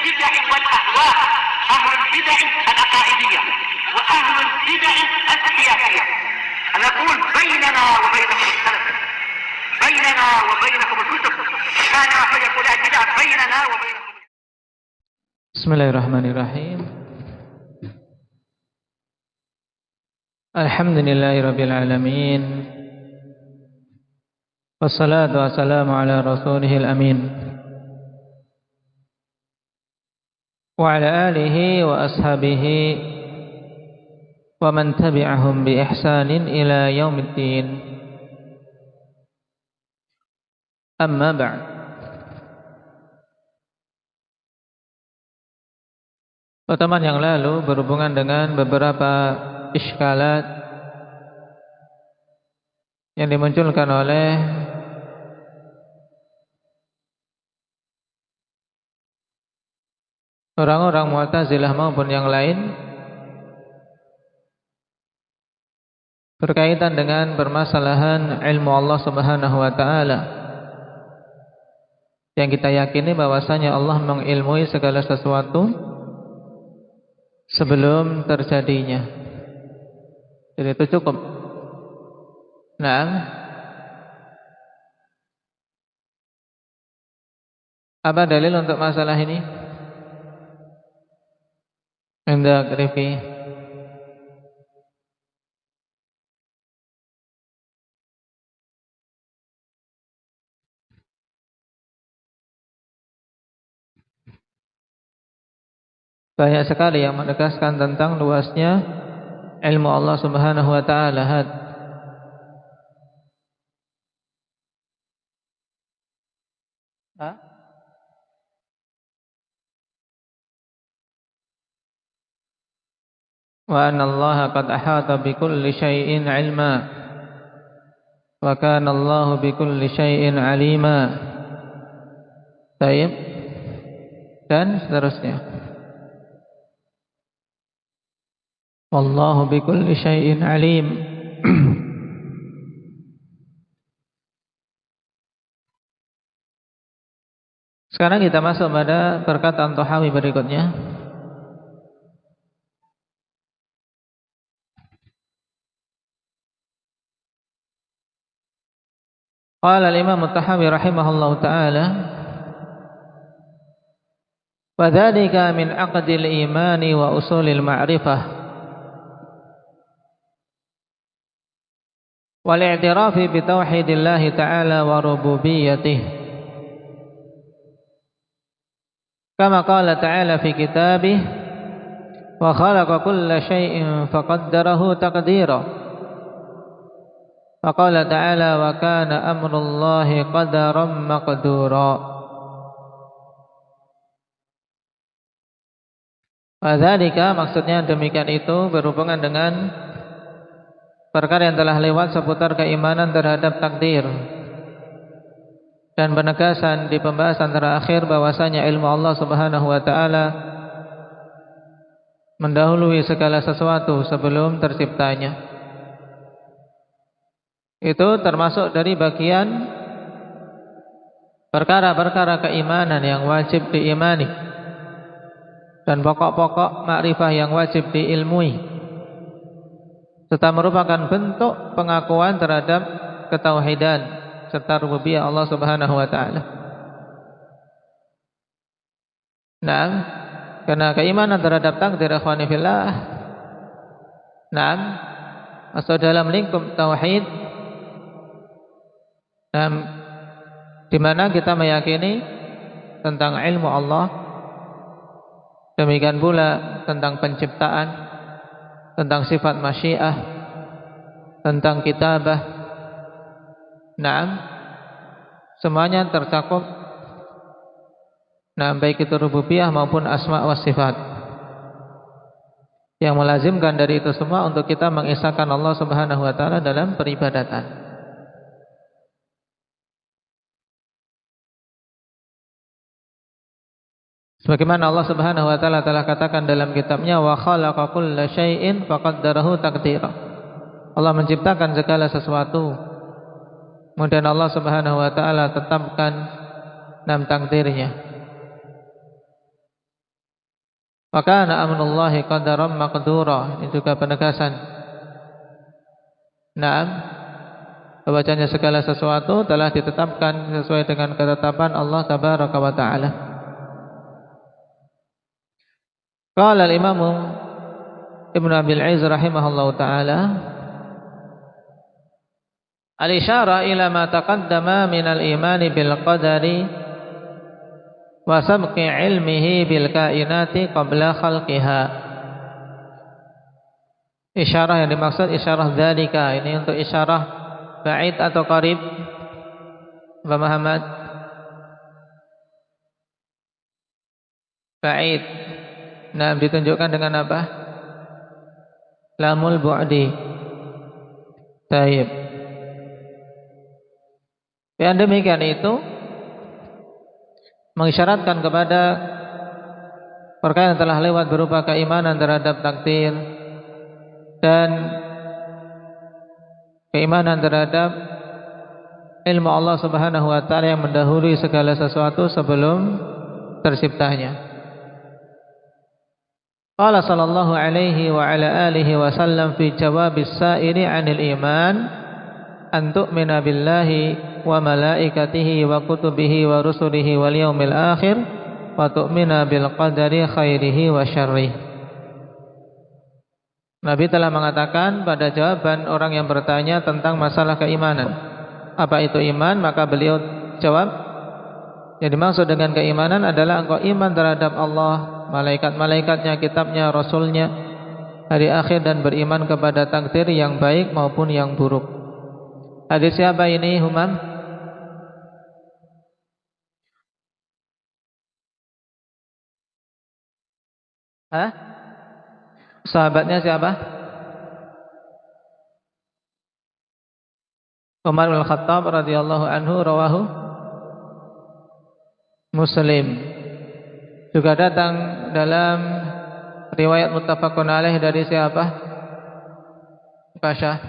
البدع والأهواء، أهل البدع العقائدية وأهل البدع السياسية. نقول بيننا وبينكم السلف، بيننا وبينكم الكتب، كان فيقول البدع بيننا وبينكم. Bismillahirrahmanirrahim. Alhamdulillahirabbil alamin. Wassalatu wassalamu ala rasulihil amin. Wa ala alihi wa ashabihi wa man tabi'ahum bi ihsanin ila yaumiddin. Amma ba'd. Pertemuan yang lalu berhubungan dengan beberapa iskalat yang dimunculkan oleh orang-orang Mu'tazilah maupun yang lain berkaitan dengan permasalahan ilmu Allah Subhanahu wa taala, yang kita yakini bahwasanya Allah mengilmui segala sesuatu sebelum terjadinya. Jadi itu cukup. Nah, apa dalil untuk masalah ini? Hendak Rifki. Banyak sekali yang menegaskan tentang luasnya ilmu Allah Subhanahu wa taala. Wa anna Allah qad ahata bi kulli syai'in 'ilma wa kana Allah bi kulli syai'in 'alima. Baik. Dan seterusnya. Wallahu bi kulli syai'in 'alim. Sekarang kita masuk pada perkataan Tahawi berikutnya. Qala al-Imam Tahawi rahimahullahu ta'ala, wa dzalika min aqdil imani wa usulil ma'rifah wal i'tirafi bi tauhidillahi ta'ala wa rububiyyatihi, kama qala ta'ala fi kitabih, wa khalaqa kulla syai'in faqaddarahu taqdira. Wa qala ta'ala, wa kana amrullahi qadaran maqdura. Wa dzalika, maksudnya demikian itu berhubungan dengan perkara yang telah lewat seputar keimanan terhadap takdir dan penegasan di pembahasan terakhir bahwasanya ilmu Allah Subhanahu wa taala mendahului segala sesuatu sebelum terciptanya. Itu termasuk dari bagian perkara-perkara keimanan yang wajib diimani dan pokok-pokok makrifah yang wajib diilmui, serta merupakan bentuk pengakuan terhadap ketauhidan serta rububiyah Allah Subhanahu wa taala. Nah, karena keimanan terhadap takdir, ikhwani fillah, masuk dalam lingkup tauhid, di mana kita meyakini tentang ilmu Allah, demikian pula tentang penciptaan, tentang sifat masyiah, tentang kitabah. Semuanya tercakup, baik itu rububiyah maupun asma wa sifat, yang melazimkan dari itu semua untuk kita mengesahkan Allah Subhanahu wa taala dalam peribadatan. Sebagaimana Allah Subhanahu wa taala telah katakan dalam kitabnya, wa khalaqa kulla syai'in faqaddarahu taqdira. Allah menciptakan segala sesuatu, kemudian Allah Subhanahu wa taala tetapkan 6 takdirnya. Wa kana amrullahi qadaran maqdura. Ini juga penegasan. Naam, bahwasanya segala sesuatu telah ditetapkan sesuai dengan ketetapan Allah tabaraka wa taala. Qala al-Imam Ibnu Abil Izz rahimahullahu taala, al-isyara ila ma taqaddama min al-iman bil qadari wa sabqi ilmihi bil kainati qabla khalqiha. Isyarah yang dimaksud isyarah dzalika, ini untuk isyarah ba'id atau qarib? Pak Muhammad? Ba'id. Nah, ditunjukkan dengan apa? Lamul bu'di. Taib. Yang demikian itu mengisyaratkan kepada perkara yang telah lewat berupa keimanan terhadap takdir dan keimanan terhadap ilmu Allah Subhanahu wa taala yang mendahului segala sesuatu sebelum terciptanya. Qala sallallahu alaihi wa ala alihi wasallam fi jawabis sa'ili 'anil iman an tu'mina billahi wa malaikatihi wa kutubihi wa rusulihi wal yaumil akhir wa tu'mina bil qadari khairihi wa syarrihi. Nabi telah mengatakan pada jawaban orang yang bertanya tentang masalah keimanan, apa itu iman? Maka beliau jawab, yang dimaksud dengan keimanan adalah engkau iman terhadap Allah, malaikat-malaikatnya, kitabnya, rasulnya, hari akhir, dan beriman kepada takdir yang baik maupun yang buruk. Hadis siapa ini, Humam? Hah? Sahabatnya siapa? Umar bin Khattab radhiyallahu anhu, rawahu Muslim. Juga datang dalam riwayat muttafaqun alaih dari siapa? Pasha.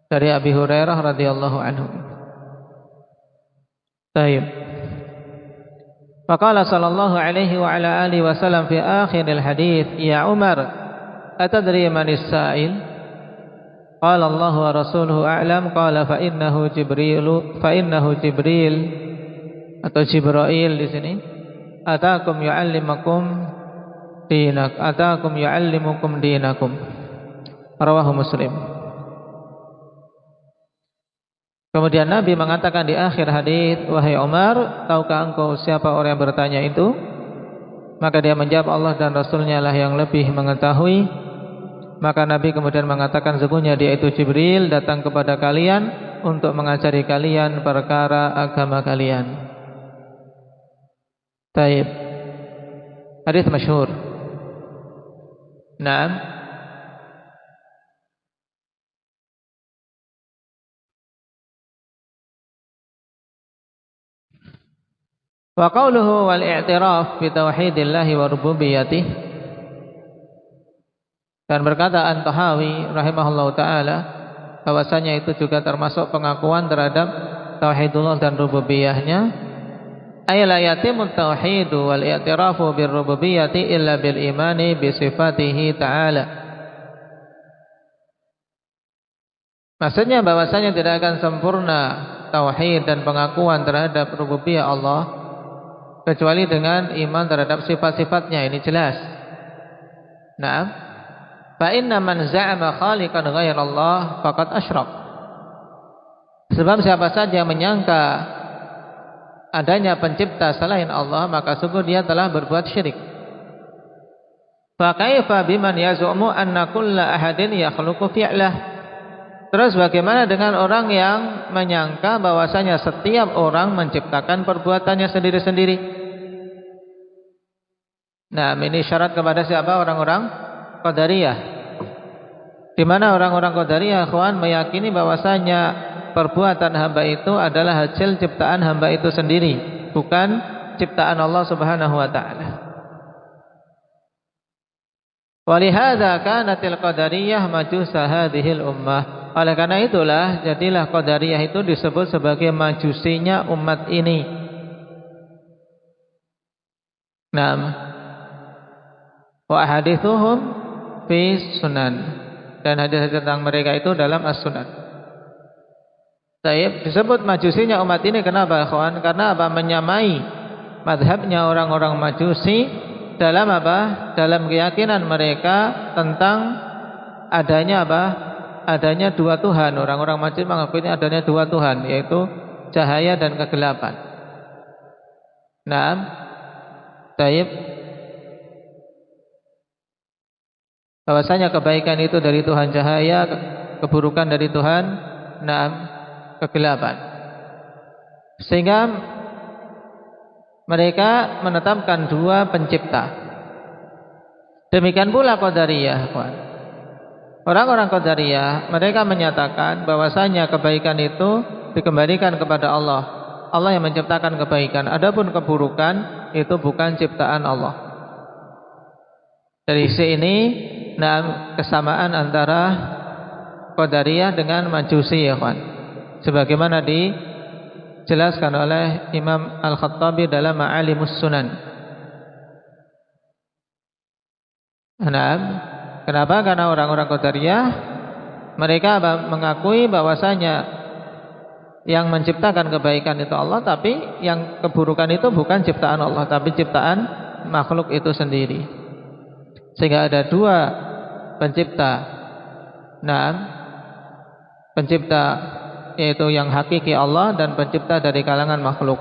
Dari Abi Hurairah radhiyallahu anhu. Baik. Faqala sallallahu alaihi wa ala alihi wasallam fi akhiril hadits, ya Umar, atadri manis sa'il? Qala Allah wa rasuluhu a'lam. Qala fa innahu Jibril atau Jibril di sini. Atakum yu'allimukum dinakum. Rawahu Muslim. Kemudian Nabi mengatakan di akhir hadis, wahai Umar, tahukah engkau siapa orang yang bertanya itu? Maka dia menjawab, Allah dan Rasulnya lah yang lebih mengetahui. Maka Nabi kemudian mengatakan, sesungguhnya dia itu Jibril datang kepada kalian untuk mengajari kalian perkara agama kalian. Taib. Hadis masyhur. Naam. Wa qawluhu wal i'tiraf bi tauhidillahi wa rububiyyatih. Dan berkata An-Tahawi rahimahullahu taala bahwasanya itu juga termasuk pengakuan terhadap tauhidullah dan rububiyahnya. Ay la yatimut tauhidu wal i'tirafu bir rububiyyati illa bil imani bi sifatihi ta'ala. Maksudnya bahwasanya tidak akan sempurna tauhid dan pengakuan terhadap rububiyah Allah kecuali dengan iman terhadap sifat-sifatnya. Ini jelas. Naam. Fa inna man za'ama khaliqan ghairallah faqad asyrak. Sebab siapa saja yang menyangka adanya pencipta selain Allah, maka sungguh dia telah berbuat syirik. Fa kaifa biman yaz'umu anna kulla ahadin yakhluqu fi'lah. Terus bagaimana dengan orang yang menyangka bahwasanya setiap orang menciptakan perbuatannya sendiri-sendiri? Nah, ini syarat kepada siapa? Orang-orang Qadariyah. Di mana orang-orang Qadariyah, ikhwan, meyakini bahwasanya perbuatan hamba itu adalah hasil ciptaan hamba itu sendiri, bukan ciptaan Allah Subhanahu wa taala. Walihada kanatil Qadariyah majusa hadhil ummah. Oleh karena itulah jadilah Qadariyah itu disebut sebagai majusinya umat ini. Naam. Wa hadithuhum fi sunan, dan hadis-hadis tentang mereka itu dalam as-sunan. Taib, disebut majusinya umat ini kenapa, kawan? Karena apa? Menyamai madhabnya orang-orang majusi dalam apa? Dalam keyakinan mereka tentang adanya apa? Adanya dua Tuhan. Orang-orang majusi mengakui adanya dua Tuhan, yaitu cahaya dan kegelapan. Naam. Taib, bahwasanya kebaikan itu dari Tuhan cahaya, keburukan dari Tuhan naam kegelapan. Sehingga mereka menetapkan dua pencipta. Demikian pula Qadariyah, kawan. Orang-orang Qadariyah mereka menyatakan bahwasanya kebaikan itu dikembalikan kepada Allah. Allah yang menciptakan kebaikan. Adapun keburukan itu bukan ciptaan Allah. Dari sini kesamaan antara Qadariyah dengan Majusi, ya kawan. Sebagaimana dijelaskan oleh Imam Al-Khattabi dalam Ma'alimus Sunan. Kenapa? Karena orang-orang Qadariyah mereka mengakui bahwasanya yang menciptakan kebaikan itu Allah, tapi yang keburukan itu bukan ciptaan Allah, tapi ciptaan makhluk itu sendiri. Sehingga ada dua pencipta. Pencipta yaitu yang hakiki Allah dan pencipta dari kalangan makhluk.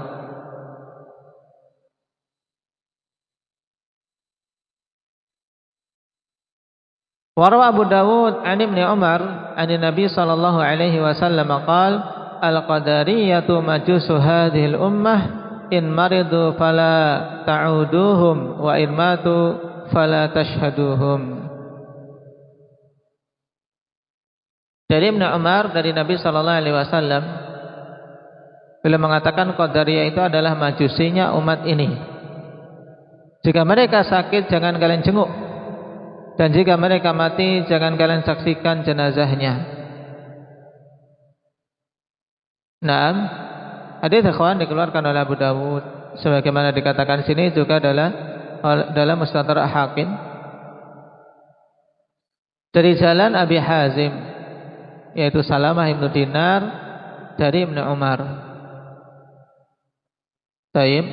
Warwa Abu Dawud an Ibnu Umar an Nabi sallallahu alaihi wasallam qala al-qadariyatu majusu hadhil ummah in maridu fala ta'uduhum wa in matu fala tashhaduhum. Dari Ibnu Umar dari Nabi sallallahu alaihi wasallam beliau mengatakan Qadariyah itu adalah majusinya umat ini. Jika mereka sakit jangan kalian jenguk, dan jika mereka mati jangan kalian saksikan jenazahnya. Naam, hadis ikhwan dikeluarkan oleh Abu Dawud sebagaimana dikatakan sini juga dalam Mustadrak Hakim dari jalan Abi Hazim yaitu Salamah Ibnu Dinar dari Ibnu Umar. Taib.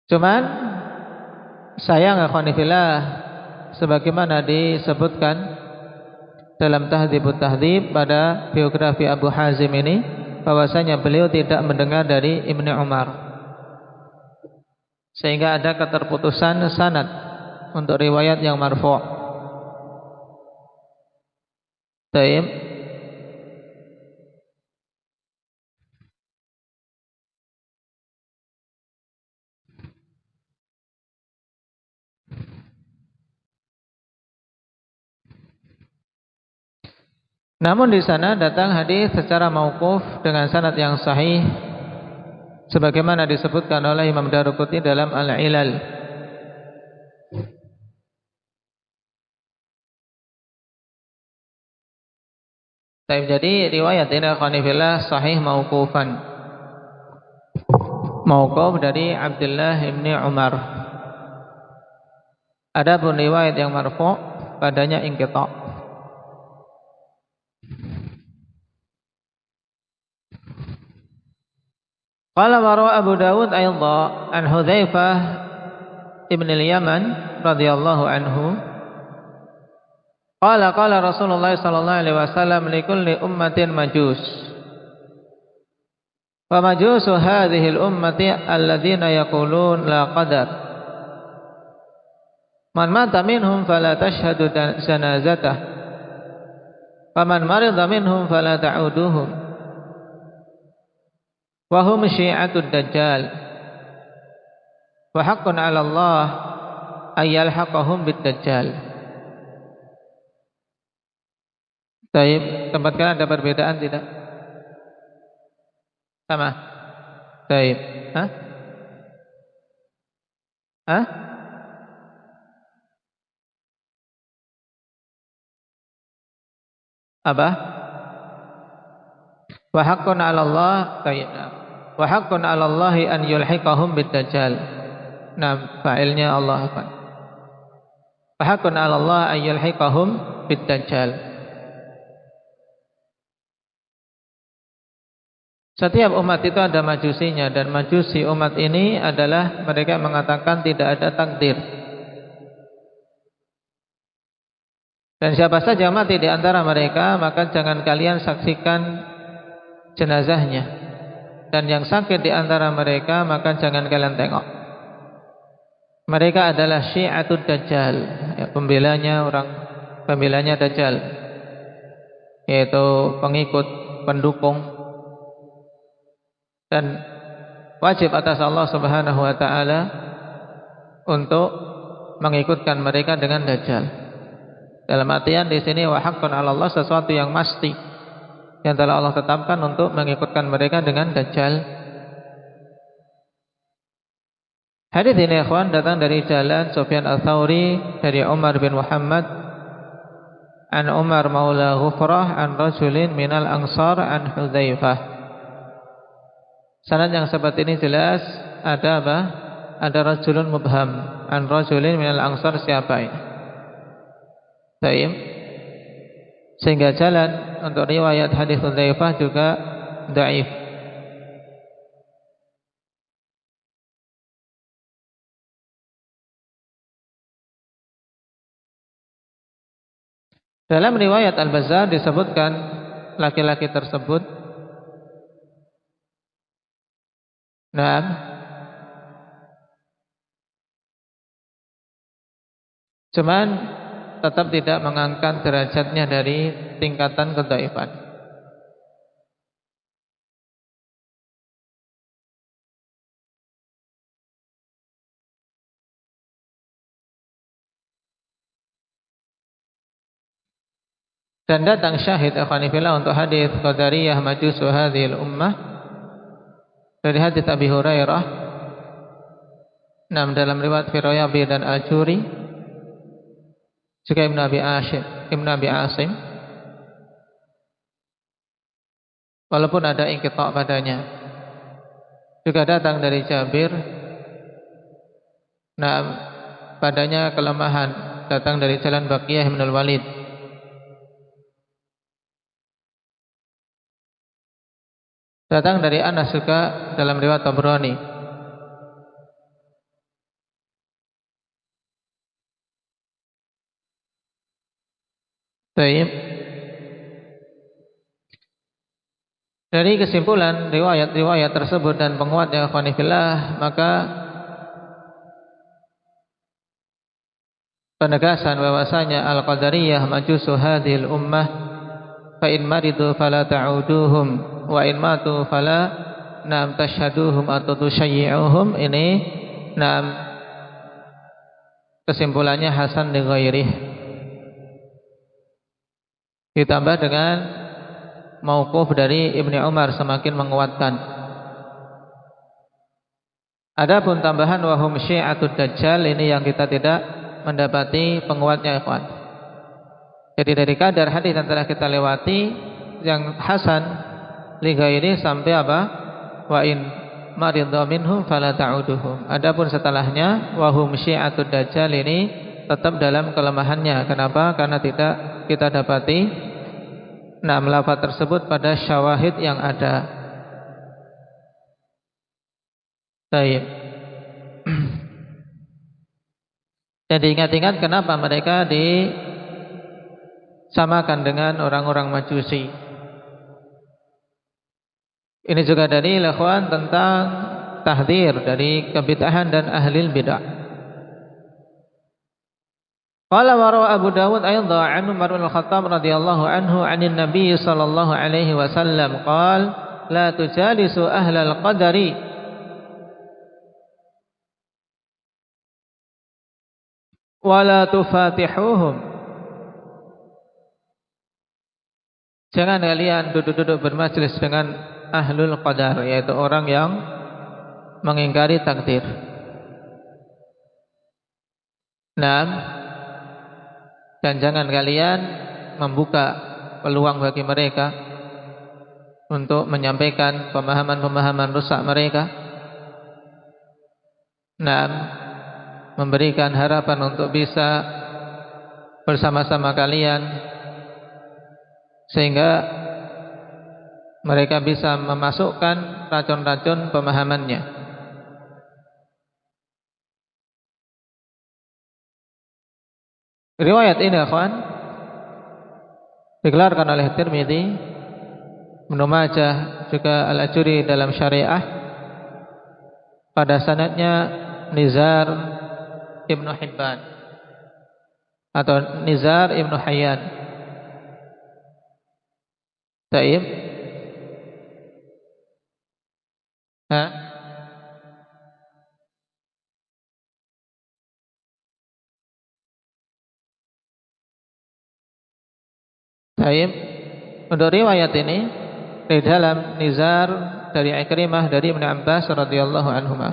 Cuman sayang akhwani fillah sebagaimana disebutkan dalam Tahdhibut Tahdhib pada biografi Abu Hazim ini bahwasanya beliau tidak mendengar dari Ibnu Umar, sehingga ada keterputusan sanad untuk riwayat yang marfu'. Taib. Namun di sana datang hadis secara mauquf dengan sanad yang sahih sebagaimana disebutkan oleh Imam Daruqutni dalam Al-Ilal. Jadi riwayat ini khonifillah sahih mauqufan, mauquf dari Abdullah bin Umar. Adapun riwayat yang marfu' padanya inqita'. Qala wa rawa Abu Dawud aidha an Hudzaifah ibn al-Yaman radhiyallahu anhu qala Rasulullah sallallahu alaihi wasallam li kulli ummatin majus wa majusu hadhihi al-ummati alladziina yaqulun la qadar man mata minhum fala tashhadu janazatah wa man marida minhum fala ta'uduhum wa hum syi'atud dajjal wa haqqun 'ala Allah ay yalhaqahum bid dajjal. Baik, tempat kalian ada perbedaan tidak? Sama. Baik. Hah? Hah? Apa? Wa haqqun 'ala Allah. Baik. wa haqqun 'ala Allahi an yulhiqahum bid-dajjal. Nah, fa'ilnya Allah apa? Wa haqqun 'ala Allah an yulhiqahum bid-dajjal. Setiap umat itu ada majusinya, dan majusi umat ini adalah mereka mengatakan tidak ada takdir. Dan siapa saja mati di antara mereka, maka jangan kalian saksikan jenazahnya. Dan yang sakit di antara mereka, maka jangan kalian tengok. Mereka adalah Syi'atud Dajjal, ya, pembelanya Dajjal, yaitu pengikut, pendukung. Dan wajib atas Allah Subhanahu wa taala untuk mengikutkan mereka dengan Dajjal. Dalam artian di sini wa haqqun 'ala Allah, sesuatu yang pasti yang telah Allah tetapkan untuk mengikutkan mereka dengan Dajjal. Hadis ini ikhwan datang dari jalan Sufyan Ats-Tsauri dari Umar bin Muhammad an Umar maula Ghufrah an rajulin minal ansar an Hudzaifah. Sanad yang seperti ini jelas ada apa? Ada rajulun mubham an rajulin minal ansar, siapa ini? Baik. Sehingga jalan untuk riwayat hadis Hudzaifah juga dhaif. Dalam riwayat Al-Bazzar disebutkan laki-laki tersebut cuman tetap tidak mengangkat derajatnya dari tingkatan kedhaifan. Dan datang syahid akhwanifillah untuk hadis Qadariyah majusu hadhil ummah dari hadis Abi Hurairah, dalam riwayat Firyabi dan Al-Juri, juga Ibn Abi Asim, walaupun ada inqita' padanya. Juga datang dari Jabir, padanya kelemahan, datang dari jalan Baqiyah bin Al-Walid. Datang dari Anas juga dalam riwayat Tabrani. Baik. Dari kesimpulan riwayat-riwayat tersebut dan penguatnya ikhwanifillah, maka penegasan bahwasanya Al-Qadariyah majusu hadhil ummah, fa in maridu fala ta'uduhum wa in matu fala tashhaduhum atau tusyayyi'uhum, ini kesimpulannya hasan li ghairih, ditambah dengan mauquf dari Ibnu Umar semakin menguatkan. Adapun tambahan wahum Syi'atud Dajjal, ini yang kita tidak mendapati penguatnya ikhwan. Jadi dari kadar hadis yang telah kita lewati yang hasan li ghairi sampai apa? Wa in maridha minhum fala ta'uduhum. Adapun setelahnya wahum Syi'atud Dajjal, ini tetap dalam kelemahannya. Kenapa? Karena tidak kita dapati lafaz tersebut pada syawahid yang ada. Baik. Jadi ingat-ingat kenapa mereka disamakan dengan orang-orang Majusi. Ini juga dari ikhwan tentang tahdzir dari kebid'ahan dan ahli bid'ah. Qala wa rawa Abu Dawud aidan an Umar bin Khattab radhiyallahu anhu 'anil Nabi sallallahu alaihi wasallam qala la tujalisu ahlal qadari wa la tufatihuhum. Jangan kalian duduk-duduk bermajlis dengan ahlul qadar, yaitu orang yang mengingkari takdir. Dan jangan kalian membuka peluang bagi mereka untuk menyampaikan pemahaman-pemahaman rusak mereka. Nah, memberikan harapan untuk bisa bersama-sama kalian sehingga mereka bisa memasukkan racun-racun pemahamannya. Riwayat ini, akhwan, dikeluarkan oleh Tirmidzi, Ibnu Majah, juga Al-Ajuri dalam Syariah. Pada sanadnya Nizar Ibnu Hibban atau Nizar Ibnu Hayyan. Taib. Taib. Untuk riwayat ini di dalam Nizar dari Ikrimah dari Ibnu Abbas radhiyallahu anhuma.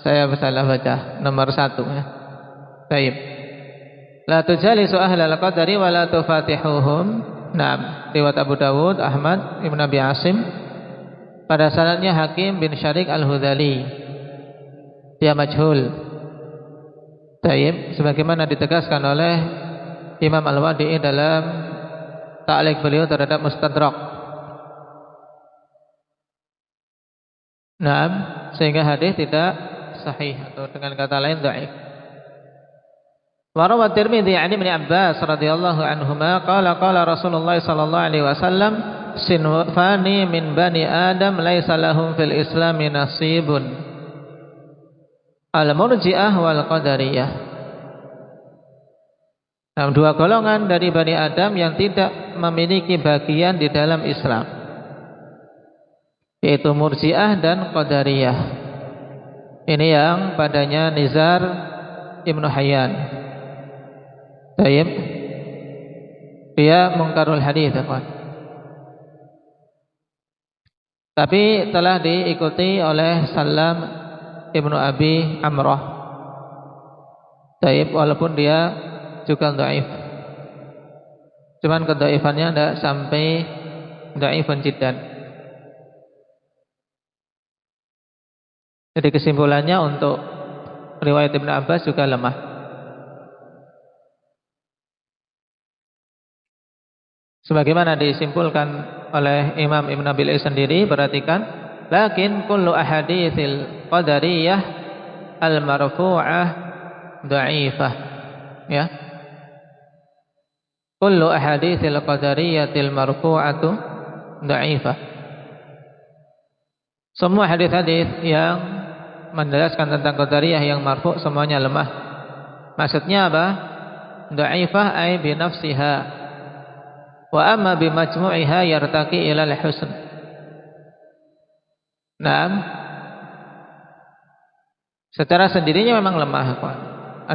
Saya salah baca nomor 1 ya. Taib. La tujalisu ahlal qadari wa la tufatihuhum. Naam, riwayat Abu Dawud, Ahmad, Ibnu Abi Asim. Pada sanadnya Hakim bin Syarik Al-Hudhali. Dia majhul. Taib, sebagaimana ditegaskan oleh Imam Al-Wadi'i dalam ta'liq beliau terhadap Mustadrak. Naam, sehingga hadis tidak sahih atau dengan kata lain dhaif. Wa rawa Tirmidzi 'an Ibnu Abbas radhiyallahu anhuma qala qala Rasulullah sallallahu alaihi wasallam sinfani min bani Adam laisa lahum fil Islami nasibun al-murji'ah wal qadariyah. Nah, 2 golongan dari Bani Adam yang tidak memiliki bagian di dalam Islam, yaitu Murji'ah dan Qadariyah. Ini yang padanya Nizar Ibnu Hayyan. Taib. Dia mungkarul hadis, tapi telah diikuti oleh Salam Ibnu Abi Amrah. Taib, walaupun dia juga dhaif. Cuman kedhaifannya tidak sampai dhaifun jiddan. Jadi kesimpulannya untuk riwayat Ibnu Abbas juga lemah. Sebagaimana disimpulkan oleh Imam Ibn Abil Is sendiri, perhatikan, lakin kullu ahaditsil qadariyah al-marfu'ah dha'ifah. Ya. Kullu ahaditsil qadariyatil marfu'atu dha'ifah. Semua hadis-hadis yang menjelaskan tentang qadariyah yang marfu' semuanya lemah. Maksudnya apa? Dha'ifah ay bi nafsiha. Wa amma bi majmu'iha yartaqi ila al-husn. Naam. Secara sendirinya memang lemah, Pak.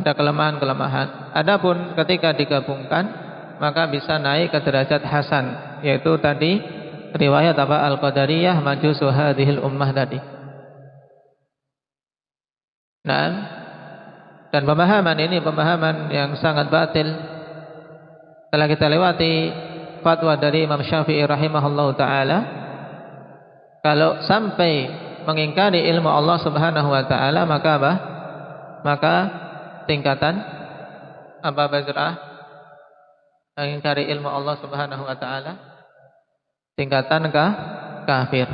Ada kelemahan-kelemahan. Adapun ketika digabungkan maka bisa naik ke derajat hasan, yaitu tadi riwayat apa al-qadariyah majusu hadhil ummah tadi. Naam. Dan pemahaman ini pemahaman yang sangat batil. Telah kita lewati fatwa dari Imam Syafi'i rahimahullahu taala, kalau sampai mengingkari ilmu Allah Subhanahu wa taala maka apa? Maka tingkatan apa Bazrah? Mengingkari ilmu Allah Subhanahu wa taala tingkatan kafir.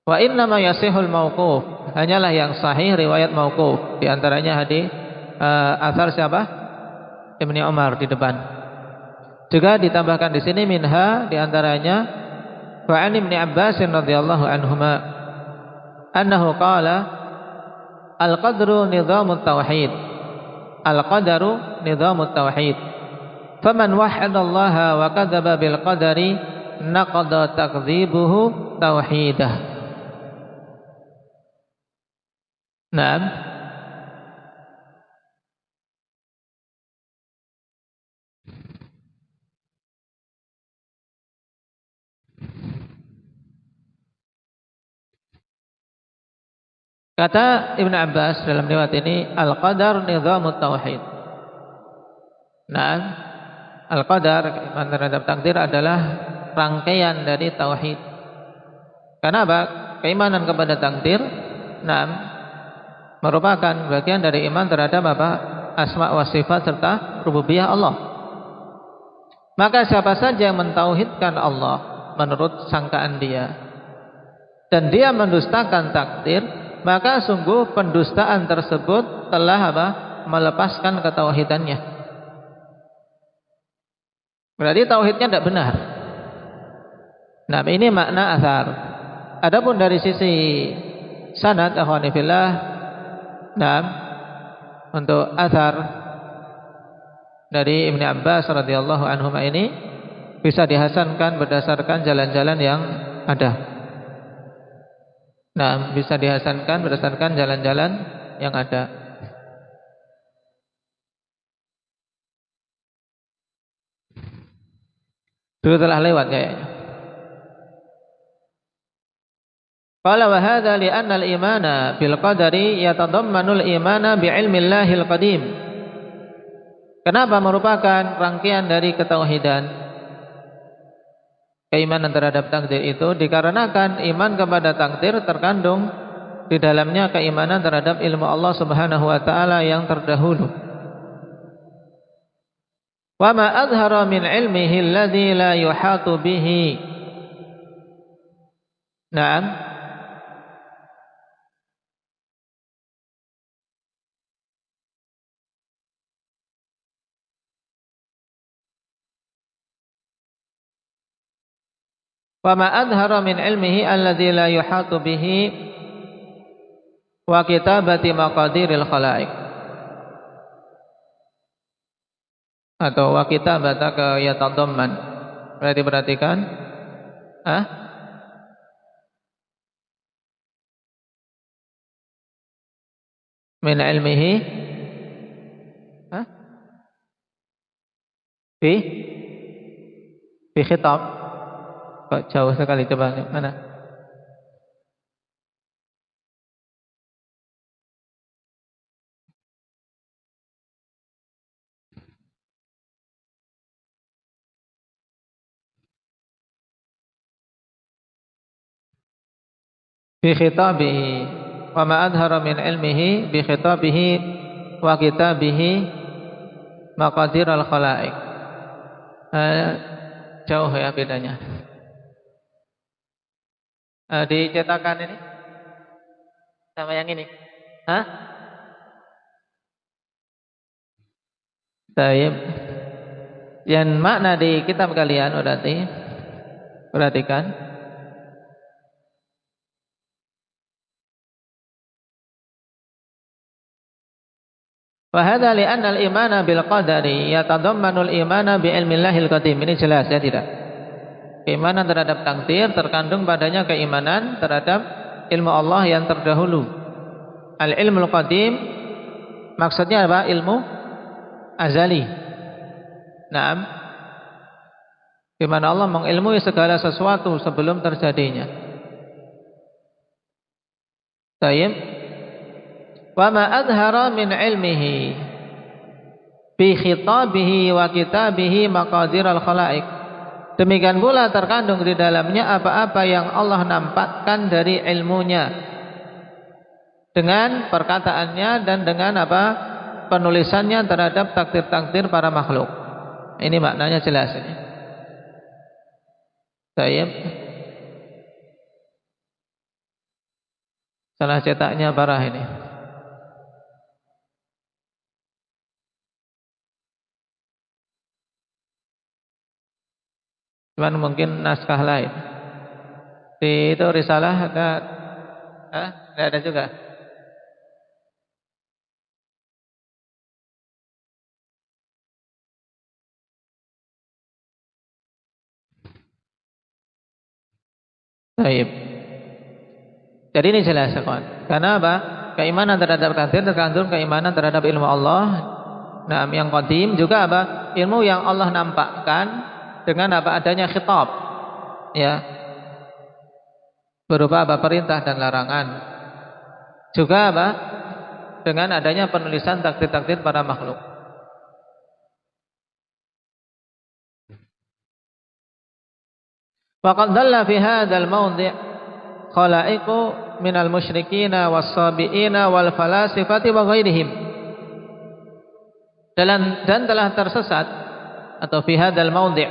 Wa inna ma yasihul mauquf, hanyalah yang sahih riwayat mauquf, di antaranya hadis asar siapa? Ibnu Umar di depan. Juga ditambahkan di sini minha, di antaranya wa an Ibnu Abbas radhiyallahu anhuma annahu qala al-qadru nizamut tauhid. Al-qadaru nizamut tauhid. Faman wahhadallaha wa kadzaba bil qadari naqada takdzibuhu tauhidah. Naam. Kata Ibnu Abbas dalam riwayat ini, al-qadar nizamut tauhid. Nah, al-qadar, iman terhadap takdir adalah rangkaian dari tauhid. Karena apa? Keimanan kepada takdir merupakan bagian dari iman terhadap apa? Asma wa sifat serta rububiyah Allah. Maka siapa saja yang mentauhidkan Allah menurut sangkaan dia dan dia mendustakan takdir, maka sungguh pendustaan tersebut telah apa? Melepaskan ketauhidannya. Berarti tauhidnya tidak benar. Nah, ini makna athar. Adapun dari sisi sanad, akhwani fillah, untuk athar dari Ibnu Abbas radhiyallahu anhu ini bisa dihasankan berdasarkan jalan-jalan yang ada. Bisa dihasankan berdasarkan jalan-jalan yang ada. Dulu telah lewat kayaknya. Qala wa hadza li anna al-imana bil qadari yatadammanu al-imana bi ilmi Allahil qadim. Kenapa merupakan rangkaian dari ketauhidan? Keimanan terhadap takdir itu dikarenakan iman kepada takdir terkandung di dalamnya keimanan terhadap ilmu Allah Subhanahu wa taala yang terdahulu. Wa ma azhara min ilmihi alladzi la yuhatu bihi. Naam. Wa ma adhara min ilmihi alladzi la yuhatu bihi wa kitabati maqadiril khalaiq. Atau wa kitabataka yatadamman. Berarti perhatikan. Min ilmihi fi khitab. Kok jauh sekali, coba mana? Fi khitabihi wa ma adhara min ilmihi bi khitabihi wa kitabihi maqadir al-khalaiq. Jauh ya bedanya. Di cetakan ini sama yang ini. Baik. Yang makna di kitab kalian berarti perhatikan. Wa hadza li anna al-imana bil qadari yatadammanu al-imana bi ilmi Allahil qadim. Ini jelas ya tidak? Keimanan terhadap takdir terkandung padanya keimanan terhadap ilmu Allah yang terdahulu. Al-ilmul qadim maksudnya apa? Ilmu azali. Naam. Di mana Allah mengilmui segala sesuatu sebelum terjadinya. Tayyib. Wa ma adhara min ilmihi bi khitabihi wa kitabihi maqadir al-khalaiq. Demikian pula terkandung di dalamnya apa-apa yang Allah nampakkan dari ilmunya dengan perkataannya dan dengan apa penulisannya terhadap takdir-takdir para makhluk. Ini maknanya jelas ini. Baik. Salah cetaknya parah ini. Cuman mungkin naskah lain. Di itu risalah ada, tidak ada juga. Baik. Jadi ini jelas kawan. Karena apa? Keimanan terhadap takdir terkandung keimanan terhadap ilmu Allah. Nah, yang qadim juga apa? Ilmu yang Allah nampakkan dengan apa adanya khitab, ya, berupa apa perintah dan larangan. Juga apa dengan adanya penulisan takdir-takdir para makhluk. Faqad dhalla fi hadzal mawdi' khalaiqu minal musyrikina was-sabiina wal falasifati wa ghairihim. Dan telah tersesat atau fi hadzal mawdi'.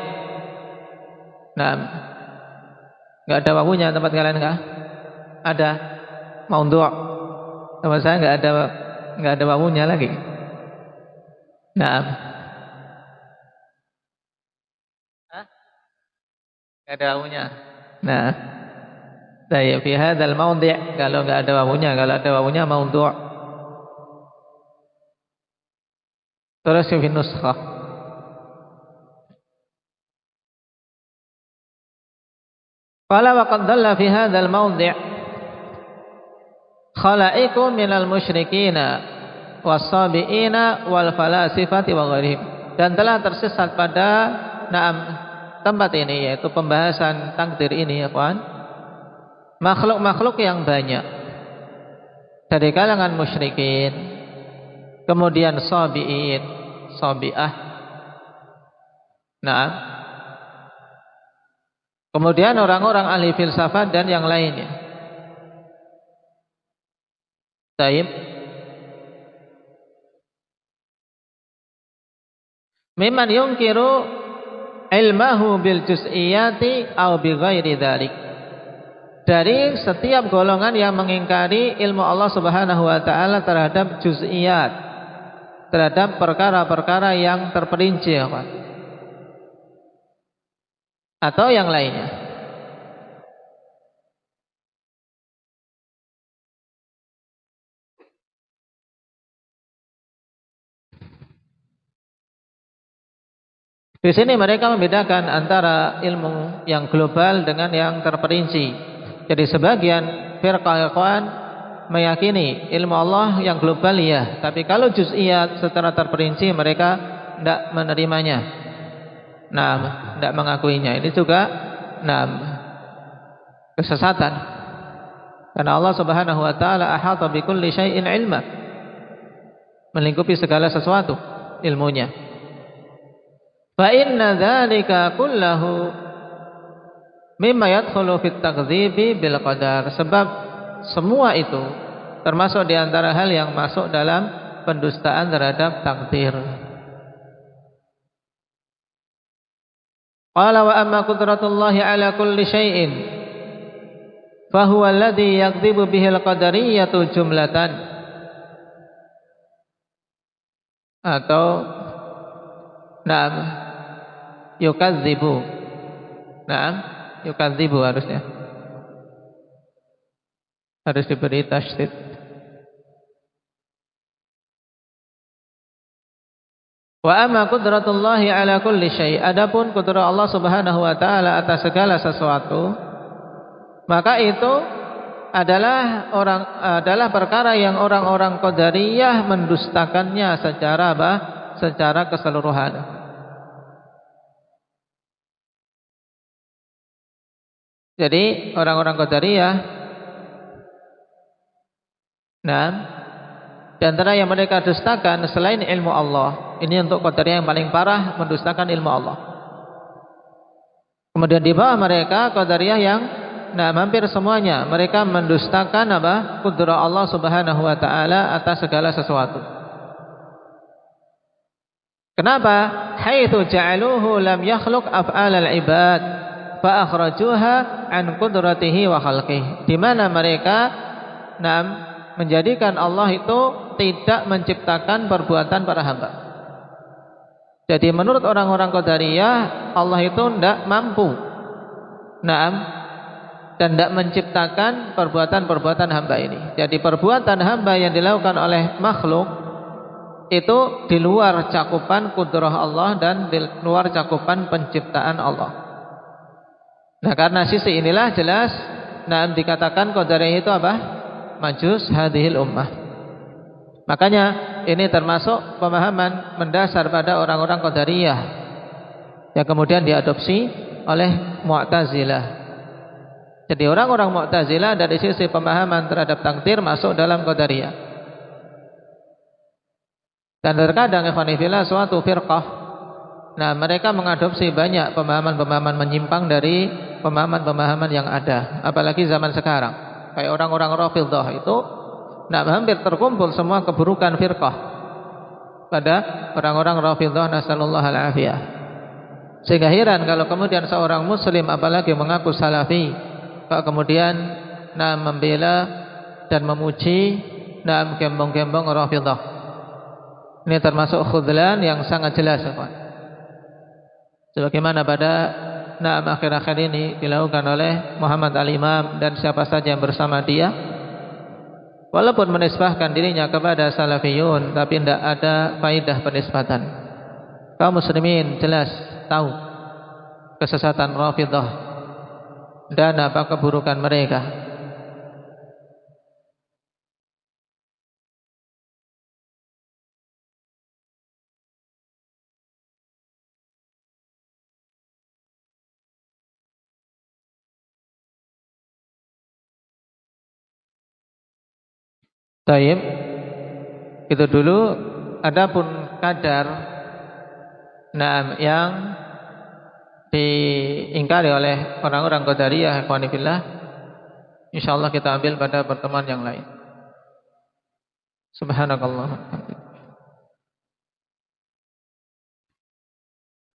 Nah, enggak ada wawunya tempat kalian enggak? Ada maudhu'. Tempat saya enggak ada wawunya lagi. Nah. Enggak ada wawunya. Nah. Saya fi hadzal mawdi' kalau enggak ada wawunya, kalau ada wawunya maudhu'. Terus fi nuskhah. Qala wa qad dalla fi hadzal mawdi' khalaiqu minal musyrikina was-sabiina wal falasifati wa ghairihim. Dan telah tersesat pada tempat ini, yaitu pembahasan takdir ini ya kawan, makhluk-makhluk yang banyak dari kalangan musyrikin, kemudian sabiin, sabiah, kemudian orang-orang ahli filsafat dan yang lainnya. Taib. Mimman yungkiru ilmahu bil juz'iyati aw bi ghairi dzalik. Dari setiap golongan yang mengingkari ilmu Allah Subhanahu wa taala terhadap juz'iyat, terhadap perkara-perkara yang terperinci ya Pak, atau yang lainnya. Di sini mereka membedakan antara ilmu yang global dengan yang terperinci. Jadi sebagian firqah ikhwan meyakini ilmu Allah yang global ya, tapi kalau juz'iyat secara terperinci mereka tidak menerimanya. Tidak mengakuinya. Ini juga kesesatan. Karena Allah Subhanahu wa taala ahata bi kulli syai'in ilma. Melingkupi segala sesuatu ilmunya. Fa inna dzalika kullahu mimma yadkhulu fit takdzibi bil qadar. Sebab semua itu termasuk di antara hal yang masuk dalam pendustaan terhadap takdir. Qala wa amma qudratullahi ala kulli syai'in fa huwa alladhi yakdzibu bihil qadariyatu jumlatan. Atau yukadzibu. Yukadzibu harusnya. Harus diberi tasydid. Wa amma qudratullahi ala kulli syai'. Adapun kudrat Allah Subhanahu wa taala atas segala sesuatu, maka itu adalah perkara yang orang-orang qadariyah mendustakannya secara keseluruhan. Jadi orang-orang qadariyah, di antara yang mereka dustakan selain ilmu Allah, ini untuk qadariyah yang paling parah, mendustakan ilmu Allah. Kemudian di bawah mereka qadariyah yang hampir semuanya mereka mendustakan kudrah Allah Subhanahu wa taala atas segala sesuatu. Kenapa? Haitsu ja'aluhu lam yakhluq af'alal ibad fa akhrajuha an qudratihi wa khalqihi. Di mana mereka menjadikan Allah itu tidak menciptakan perbuatan para hamba. Jadi menurut orang-orang qadariyah, Allah itu tidak mampu dan tidak menciptakan perbuatan-perbuatan hamba ini. Jadi perbuatan hamba yang dilakukan oleh makhluk itu di luar cakupan kudrah Allah dan di luar cakupan penciptaan Allah. Karena sisi inilah jelas dikatakan qadariyah itu apa? Majus hadhil ummah. Makanya ini termasuk pemahaman mendasar pada orang-orang qadariyah yang kemudian diadopsi oleh Mu'tazilah. Jadi orang-orang Mu'tazilah dari sisi pemahaman terhadap takdir masuk dalam qadariyah. Dan terkadang ikhwanifillah suatu firqah mereka mengadopsi banyak pemahaman-pemahaman menyimpang dari pemahaman-pemahaman yang ada, apalagi zaman sekarang. Kayak orang-orang Rafidhah itu hampir terkumpul semua keburukan firqah pada orang-orang Rafidhah, nasallallahu al-afiyah. Sehingga heran kalau kemudian seorang muslim apalagi mengaku salafi kok kemudian membela dan memuji gembong-gembong Rafidhah. Ini termasuk khudlan yang sangat jelas, kawan. Sebagaimana pada akhir-akhir ini dilakukan oleh Muhammad Al-Imam dan siapa saja yang bersama dia, walaupun menisbahkan dirinya kepada salafiyun, tapi tidak ada faidah penisbatan. Kaum muslimin jelas tahu kesesatan Rafidhah dan apa keburukan mereka. Taib, itu dulu. Adapun kadar yang diingkari oleh orang-orang Qadariyah, ikhwani fillah, insyaallah kita ambil pada pertemuan yang lain. Subhanakallahumma